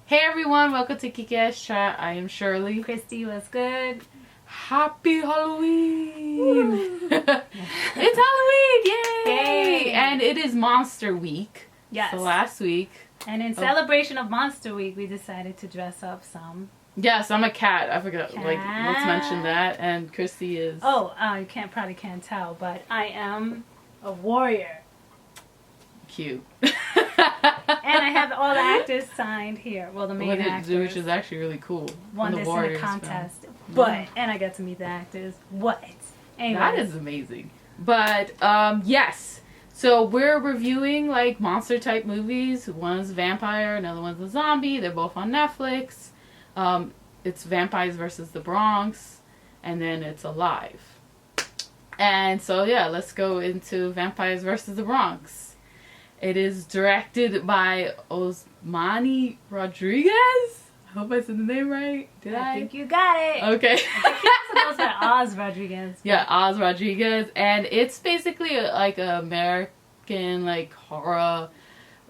Hey everyone, welcome to Geekettes Chat. I am Shirley. Christy, what's good? Happy Halloween! It's Halloween! Yay! And it is Monster Week. Yes. So last week. And in celebration of Monster Week, we decided to dress up some. Yes, I'm a cat. I forgot. Like, let's mention that. And Christy is. You probably can't tell, but I am a warrior. Cute. And I have all the actors signed here. Well, the main actors. Which is actually really cool. Won this in a contest. And I got to meet the actors. What? Anyways. That is amazing. But, yes. So we're reviewing, like, monster type movies. One's a vampire, another one's a zombie. They're both on Netflix. It's Vampires versus the Bronx. And then it's Alive. And so, yeah, let's go into Vampires versus the Bronx. It is directed by Osmani Rodriguez. I hope I said the name right. Did I? I think you got it. Okay. I think it's Oz Rodriguez. Yeah, Oz Rodriguez. And it's basically like an American like horror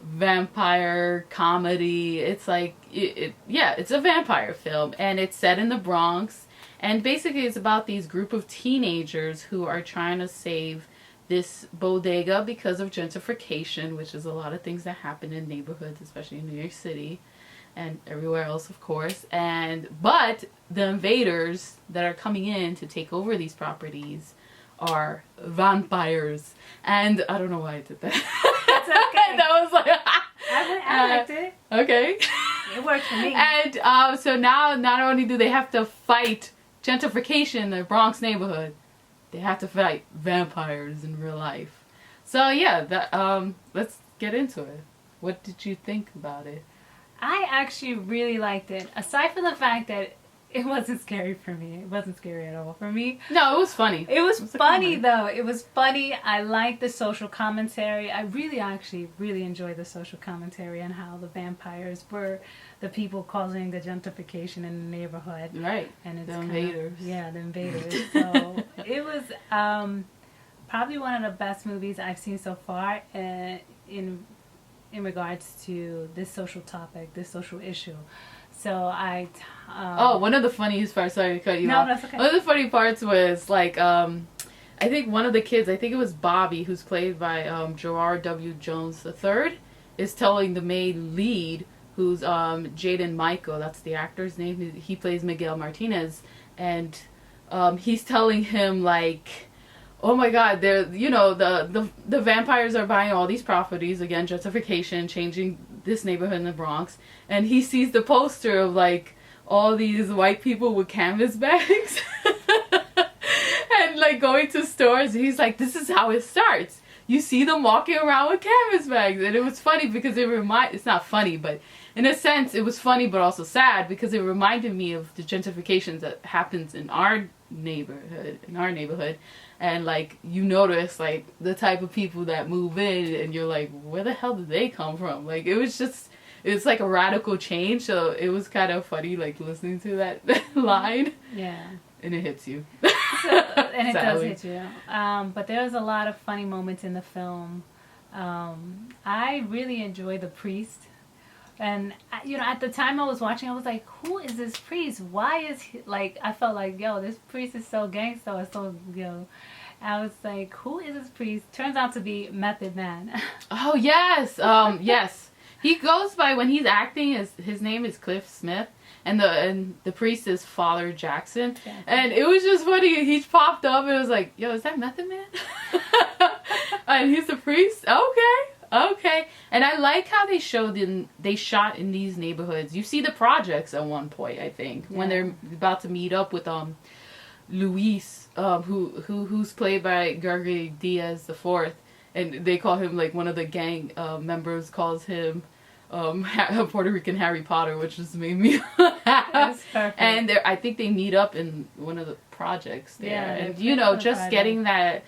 vampire comedy. It's like, it's a vampire film. And it's set in the Bronx. And basically it's about these group of teenagers who are trying to save this bodega because of gentrification, which is a lot of things that happen in neighborhoods, especially in New York City and everywhere else, of course. But the invaders that are coming in to take over these properties are vampires. And I don't know why I did that. That's okay. That was like I liked it. Okay. It worked for me. And so now not only do they have to fight gentrification in the Bronx neighborhood, they have to fight vampires in real life. So yeah, let's get into it. What did you think about it? I actually really liked it. Aside from the fact that it wasn't scary for me. It wasn't scary at all for me. No, it was funny. It was funny though. It was funny. I liked the social commentary. I actually really enjoyed the social commentary on how the vampires were the people causing the gentrification in the neighborhood. Right. And it's the invaders. The invaders. So it was probably one of the best movies I've seen so far in regards to this social topic, this social issue. So one of the funniest parts, sorry to cut you off. No, that's okay. One of the funny parts was like, I think one of the kids, I think it was Bobby, who's played by Gerard W. Jones III, is telling the main lead, who's Jaden Michael, that's the actor's name, he plays Miguel Martinez, and he's telling him like, oh my god, the vampires are buying all these properties, again, gentrification, changing this neighborhood in the Bronx, and he sees the poster of like all these white people with canvas bags and like going to stores, and he's like, this is how it starts. You see them walking around with canvas bags. And it was funny because it's not funny, but in a sense it was funny but also sad, because it reminded me of the gentrification that happens in our neighborhood, and like you notice like the type of people that move in, and you're like, where the hell did they come from? Like it's like a radical change, so it was kind of funny like listening to that line. Yeah. And it hits you. And it does hit you. But there's a lot of funny moments in the film. I really enjoy the priest. And, at the time I was watching, I was like, who is this priest? Why is he, like, I felt like, yo, this priest is so gangsta, or so, I was like, who is this priest? Turns out to be Method Man. Oh, yes. Yes. He goes by, when he's acting, his name is Cliff Smith. And the priest is Father Jackson. Yeah. And it was just funny. He popped up and it was like, yo, is that Method Man? And he's the priest? Okay. And I like how they shot in these neighborhoods. You see the projects at one point, I think, when they're about to meet up with Luis, who's played by Gregory Diaz IV, and they call him like one of the gang members calls him Puerto Rican Harry Potter, which just made me laugh. And I think they meet up in one of the projects there. Yeah, and just getting that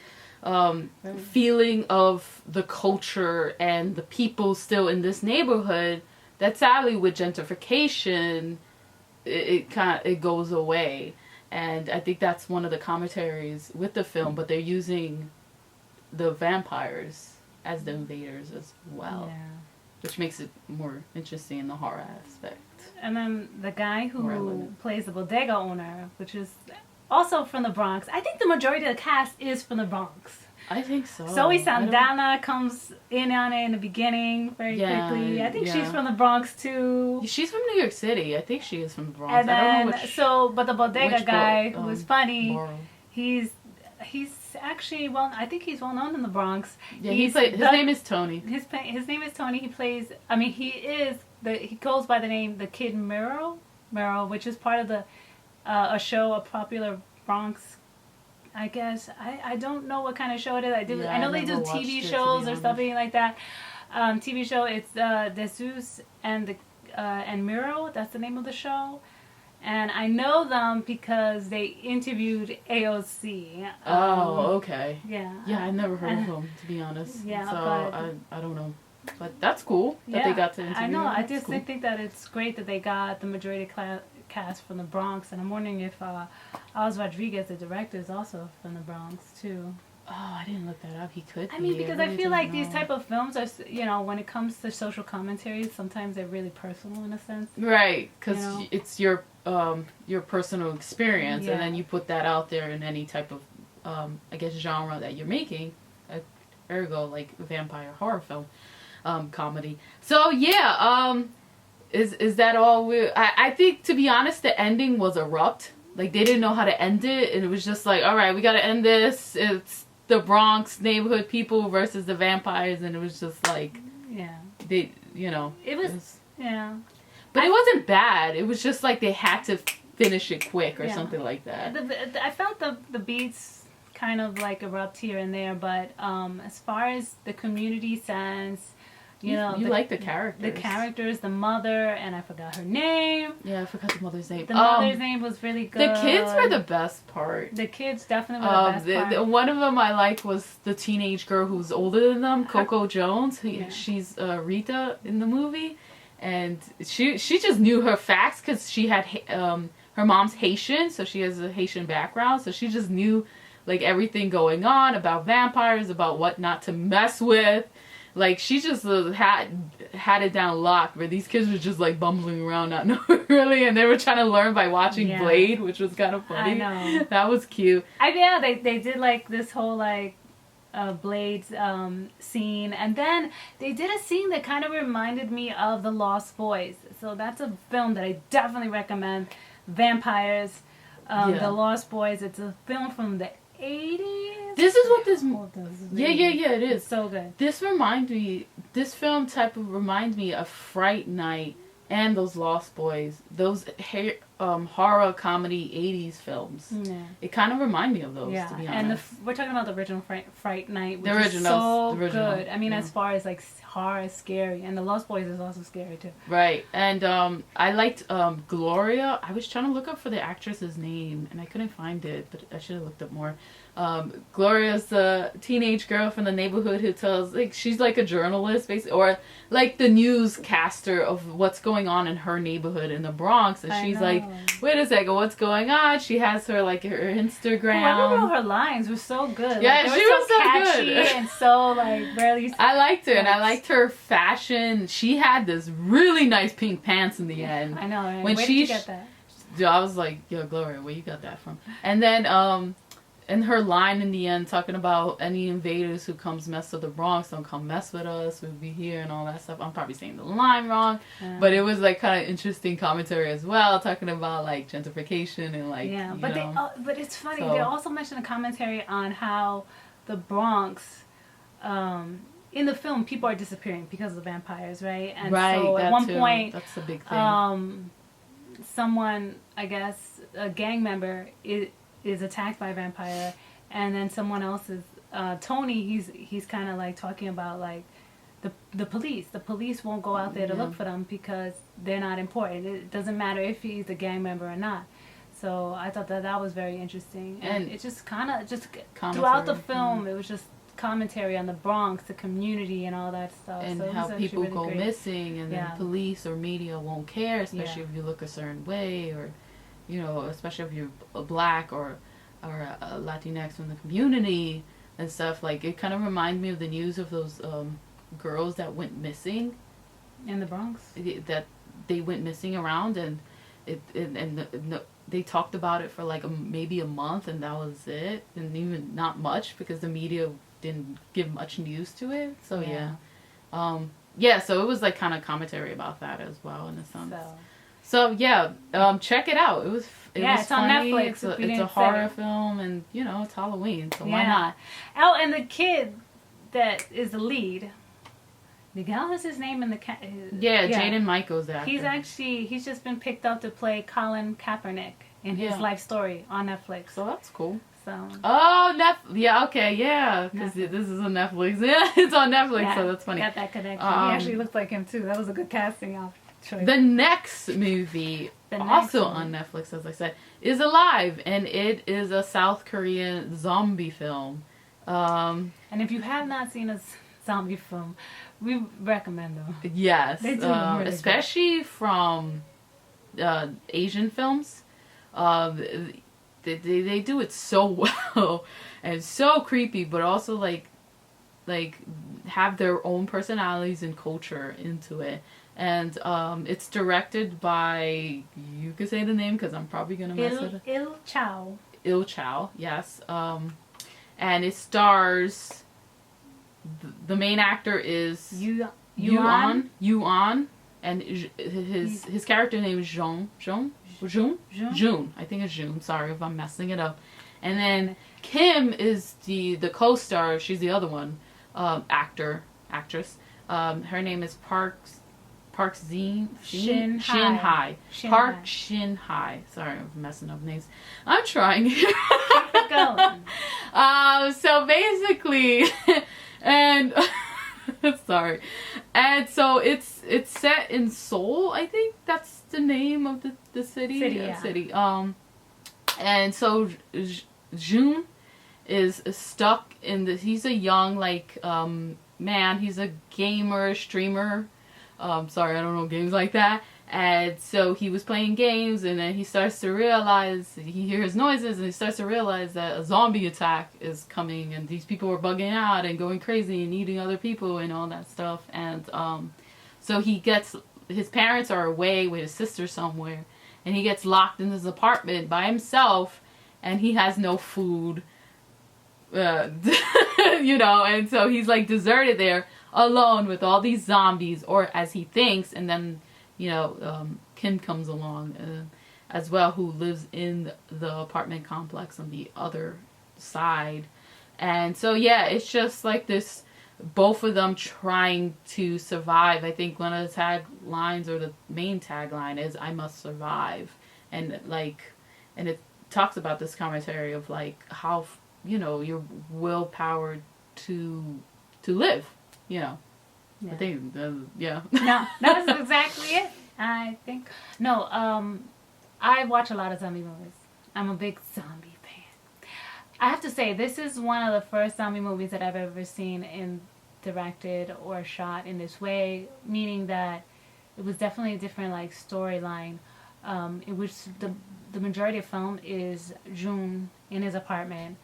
feeling of the culture and the people still in this neighborhood, that sadly with gentrification it goes away. And I think that's one of the commentaries with the film, but they're using the vampires as the invaders as well. Yeah. which makes it more interesting in the horror aspect. And then the guy who plays the bodega owner, which is also from the Bronx. I think the majority of the cast is from the Bronx. I think so. Zoe Saldana comes in on it in the beginning very quickly. I think she's from the Bronx too. She's from New York City. I think she is from the Bronx. And then, I don't know but the bodega guy who was funny, Morrow. he's actually I think he's well known in the Bronx. Yeah, his name is Tony. His name is Tony. He plays. I mean, he goes by the name the Kid Merrill, which is part of the a popular Bronx. I guess I don't know what kind of show it is. I know they do TV shows or something like that. TV show. It's Jesus and Miro. That's the name of the show. And I know them because they interviewed AOC. Okay. Yeah. Yeah, I never heard of them, to be honest. Yeah, so I don't know. But that's cool that they got to interview. I know. Them. I just think that it's great that they got the majority cast from the Bronx. And I'm wondering if Oz Rodriguez, the director, is also from the Bronx, too. Oh, I didn't look that up. He could be. I mean, because I feel like these type of films are, when it comes to social commentaries, sometimes they're really personal in a sense. Right, because it's your personal experience, and then you put that out there in any type of, I guess, genre that you're making. Ergo, like vampire horror film, comedy. So yeah, is that all? I think, to be honest, the ending was abrupt. Like, they didn't know how to end it, and it was just like, all right, we got to end this. It's the Bronx neighborhood people versus the vampires, and it was just like, they, it was but it wasn't bad. It was just like they had to finish it quick or something like that. I felt the beats kind of like erupt here and there, but as far as the community sense, you like the characters. The characters, the mother, and I forgot her name. Yeah, I forgot the mother's name. The mother's name was really good. The kids were the best part. The kids definitely were the best part. One of them I like was the teenage girl who's older than them, Coco Jones. She's Rita in the movie. And she just knew her facts because she had her mom's Haitian, so she has a Haitian background. So she just knew like everything going on about vampires, about what not to mess with. Like, she just had it down locked, where these kids were just like bumbling around, not knowing really, and they were trying to learn by watching Blade, which was kind of funny. I know. That was cute. They did like this whole like Blade's scene, and then they did a scene that kind of reminded me of The Lost Boys. So that's a film that I definitely recommend. Vampires, The Lost Boys. It's a film from the 80s. This is what this. Yeah, it is. It's so good. This film reminds me of Fright Night and those Lost Boys. Those horror comedy 80s films. Yeah. It kind of reminded me of those, to be honest. And we're talking about the original Fright Night, which is so good. I mean, as far as like horror, scary, and the Lost Boys is also scary too. Right. And I liked Gloria. I was trying to look up for the actress's name, and I couldn't find it, but I should have looked up more. Gloria's the teenage girl from the neighborhood who tells, like, she's like a journalist, basically, or like the newscaster of what's going on in her neighborhood in the Bronx. And she's like, wait a second, what's going on? She has her, like, her Instagram. I remember her lines were so good. Yeah, like, she was so catchy good. And so, like, barely. I liked her, and I liked her fashion. She had this really nice pink pants in the end. I know. Right? When Where did you get that? I was like, yo, Gloria, where you got that from? And then, and her line in the end talking about any invaders who comes mess with the Bronx, don't come mess with us, we'll be here and all that stuff. I'm probably saying the line wrong, but it was like kind of interesting commentary as well, talking about like gentrification and like, but it's funny, they also mentioned a commentary on how the Bronx, in the film, people are disappearing because of the vampires, right? And so at one point, that's the big thing. Someone, I guess, a gang member is attacked by a vampire, and then someone else is Tony. He's kind of like talking about like the police. The police won't go out there to look for them because they're not important. It doesn't matter if he's a gang member or not. So I thought that was very interesting, and it just kind of throughout the film, it was just commentary on the Bronx, the community, and all that stuff. And so how people really go great. Missing, and then police or media won't care, especially if you look a certain way, or especially if you're Black or a Latinx from the community and stuff. Like, it kind of reminded me of the news of those girls that went missing in the Bronx that they went missing around, and they talked about it for like maybe a month, and that was it, and even not much because the media didn't give much news to it. So so it was like kind of commentary about that as well in a sense. So yeah, check it out. It was it's funny. On Netflix. It's a horror film, and it's Halloween, so why not? Oh, and the kid that is the lead, Miguel is his name in the Jaden Michael's the actor. He's just been picked up to play Colin Kaepernick in his life story on Netflix. So that's cool. So. Oh, because this is on Netflix. Yeah, it's on Netflix, so that's funny. Got that connection. He actually looks like him too. That was a good casting choice. The next movie, also on Netflix, as I said, is Alive, and it is a South Korean zombie film. And if you have not seen a zombie film, we recommend them. Yes, they do really especially from Asian films. They do it so well and so creepy, but also like have their own personalities and culture into it. And it's directed by, you could say the name because I'm probably gonna mess it up. Il-hyung, yes. And it stars, the main actor is Yuan, and his character name is Jung. I think it's June. Sorry if I'm messing it up. And then Kim is the co-star. She's the other one, actress. Her name is Park Shin-hye. Park Shin-hye. Sorry, I'm messing up names. I'm trying. Keep it going. So basically, and sorry, and so it's set in Seoul. I think that's the name of the city. City. And so Jun is stuck in this. He's a young man. He's a gamer, streamer. Sorry, I don't know games like that. And so he was playing games, and then he starts to realize, he hears noises, and he starts to realize that a zombie attack is coming, and these people are bugging out and going crazy and eating other people and all that stuff. And so his parents are away with his sister somewhere, and he gets locked in his apartment by himself, and he has no food, and so he's like deserted there alone with all these zombies, or as he thinks. And then Kim comes along as well, who lives in the apartment complex on the other side. And so it's just like this, both of them trying to survive. I think one of the taglines, or the main tagline, is "I must survive," and it talks about this commentary of how your willpower to live. I think, No, that's exactly it. I think. No, I watch a lot of zombie movies. I'm a big zombie fan. I have to say, this is one of the first zombie movies that I've ever seen directed or shot in this way, meaning that it was definitely a different storyline, in which the majority of film is Jun in his apartment,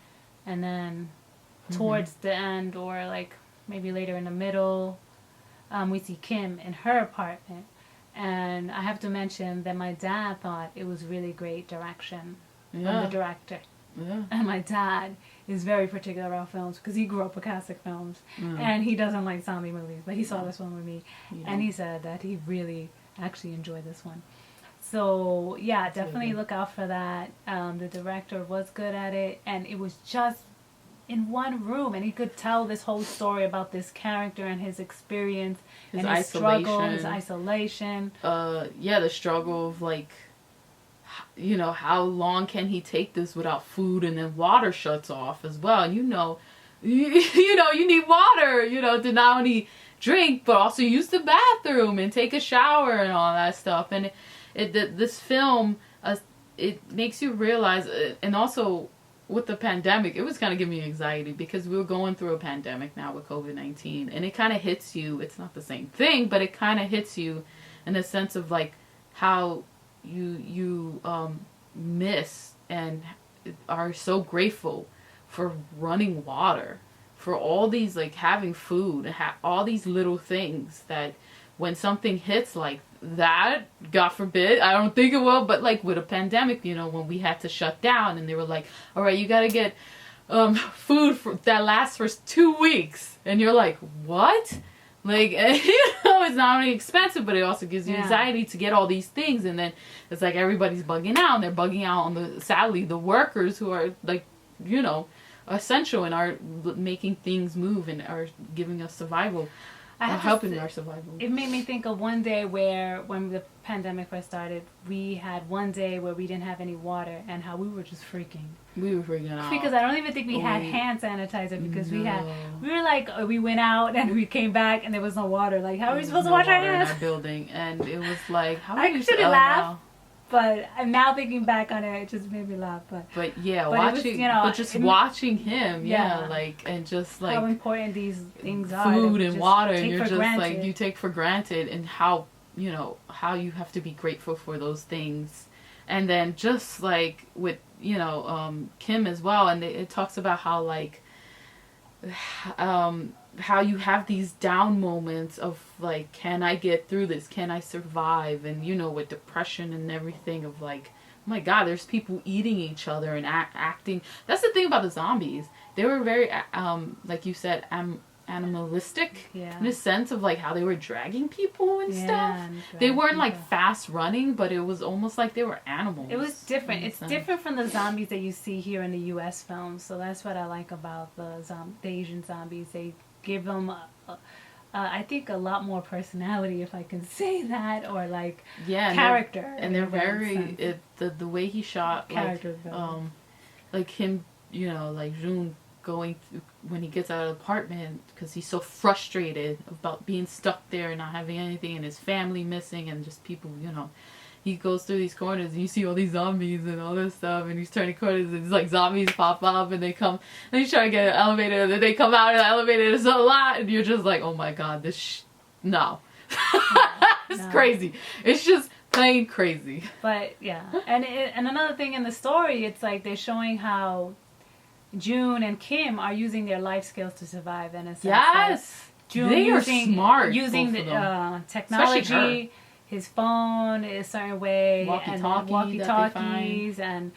and then towards the end, or maybe later in the middle, we see Kim in her apartment. And I have to mention that my dad thought it was really great direction from the director. Yeah. And my dad is very particular about films because he grew up with classic films, and he doesn't like zombie movies, but he saw this one with me, and he said that he really actually enjoyed this one. So definitely look out for that. The director was good at it, and it was just in one room, and he could tell this whole story about this character and his experience, his struggle, his isolation. The struggle of how long can he take this without food, and then water shuts off as well. And you need water, to not only drink but also use the bathroom and take a shower and all that stuff. And this film, it makes you realize, and also with the pandemic, it was kind of giving me anxiety because we were going through a pandemic now with COVID-19, and it kind of hits you. It's not the same thing, but it kind of hits you in a sense of how you miss and are so grateful for running water, for all these having food, all these little things that when something hits like that, God forbid, I don't think it will, but like with a pandemic, you know, when we had to shut down and they were like, all right, you got to get food that lasts for 2 weeks. And you're like, what? Like, you know, it's not only expensive, but it also gives you anxiety to get all these things. And then it's like everybody's bugging out, and they're bugging out on sadly, the workers who are like, you know, essential and are making things move and are giving us survival. Helping our survival. It made me think of one day where, when the pandemic first started, we had one day where we didn't have any water and how we were just freaking. We were freaking out. Because I don't even think we had hand sanitizer because we were like, we went out and we came back and there was no water. Like, how are we supposed to wash our hands? In our building, and it was like, how are I you shouldn't laugh. But I'm now thinking back on it just made me laugh. But yeah, watching, was, you know, but just watching him, like, and just like how important these things are. Food and water, and you're just granted. like, you take for granted, and how, you know, how you have to be grateful for those things. And then just like with, you know, Kim as well, and it talks about how like how you have these down moments of like, can I get through this? Can I survive? And, you know, with depression and everything of like, oh my God, there's people eating each other and acting. That's the thing about the zombies. They were very, like you said, animalistic in a sense of like how they were dragging people and stuff. They weren't like fast running, but it was almost like they were animals. It was different. It's different from the zombies that you see here in the U.S. films. So that's what I like about the Asian zombies. They give them, I think, a lot more personality, if I can say that, or like character. And they're very the way he shot character, like him, you know, like Jun going through when he gets out of the apartment because he's so frustrated about being stuck there and not having anything and his family missing and just people, you know. He goes through these corners and you see all these zombies and all this stuff and he's turning corners and it's like zombies pop up and they come and he's trying to get an elevator and then they come out of the elevator. There's a lot and you're just like, oh my God, no. It's crazy. It's just plain crazy. But yeah, and another thing in the story, it's like they're showing how June and Kim are using their life skills to survive in a sense. Yes, June they are smart. Using the technology, his phone a certain way, and walkie-talkies, and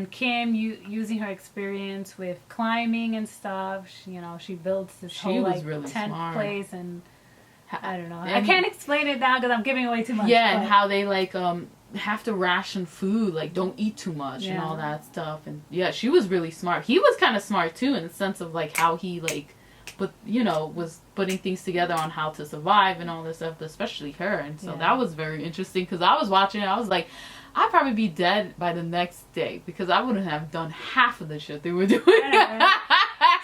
Kim using her experience with climbing and stuff. You know, she builds this whole like really tent place, and I don't know. I can't explain it now because I'm giving away too much. Yeah, and how they like have to ration food, like don't eat too much and all that stuff. And yeah, she was really smart. He was kind of smart too in the sense of like how he like, but you know, was putting things together on how to survive and all this stuff, especially her. And so that was very interesting because I was watching it, I was like, I'd probably be dead by the next day because I wouldn't have done half of the shit they were doing.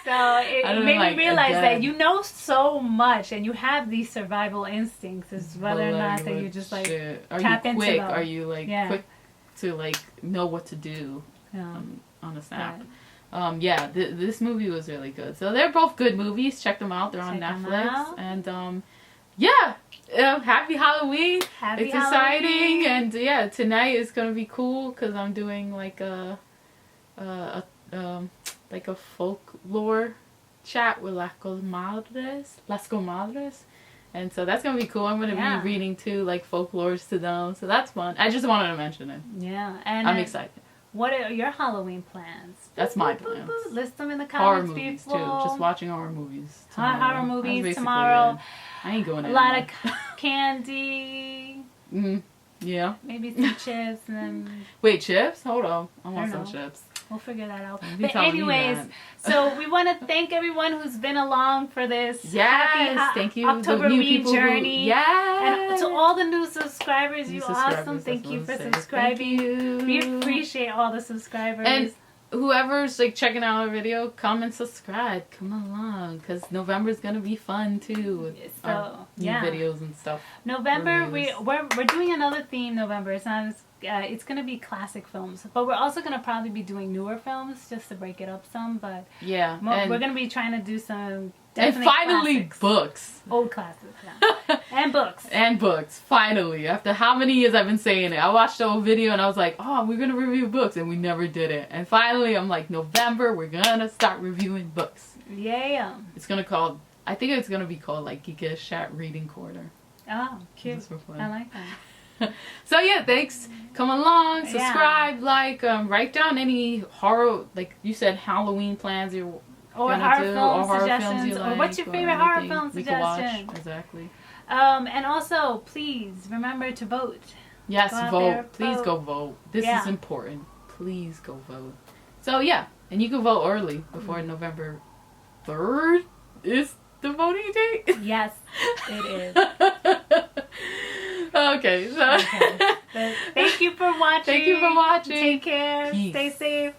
So it made me realize that you know so much and you have these survival instincts. It's whether or not that you just like tap into them. Are you like quick to like know what to do on a snap? This movie was really good. So they're both good movies. Check them out. They're on Netflix. And happy Halloween. It's exciting. And yeah, tonight is gonna be cool because I'm doing like a folklore chat with Las Comadres. And so that's gonna be cool. I'm gonna be reading too, like folklores to them. So that's fun. I just wanted to mention it. Yeah, and I'm excited. What are your Halloween plans? That's my plans. List them in the Horror comments, movies people. Too. Just watching horror movies. Horror movies tomorrow. I ain't going. A lot of candy. Yeah. Maybe some chips and then. Wait, chips? Hold on. I want some chips. We'll figure that out. But anyways, so we want to thank everyone who's been along for this thank you. October Read journey. And to all the new subscribers, you awesome. Thank you for subscribing. We appreciate all the subscribers. And whoever's like checking out our video, come and subscribe. Come along, because November's gonna be fun too. With our new videos and stuff. November, we're doing another theme. November. It's not. It's going to be classic films, but we're also going to probably be doing newer films just to break it up some, but we're going to be trying to do some and finally classics. Books. Old classics, and books. And books, finally. After how many years I've been saying it. I watched the whole video and I was like, oh, we're going to review books, and we never did it. And finally, I'm like, November, we're going to start reviewing books. Yeah. I think it's going to be called like Geekettes Chat Reading Corner. Oh, cute. Just for fun. I like that. So yeah, thanks. Come along, subscribe, like, write down any horror, like you said, Halloween plans or horror film suggestions, or what's your favorite horror film suggestion? Exactly. And also, please remember to vote. Yes, vote. There, Please go vote. This is important. Please go vote. So yeah, and you can vote early before November 3rd is the voting date. Yes, it is. Okay, so Thank you for watching. Thank you for watching. Take care. Peace. Stay safe.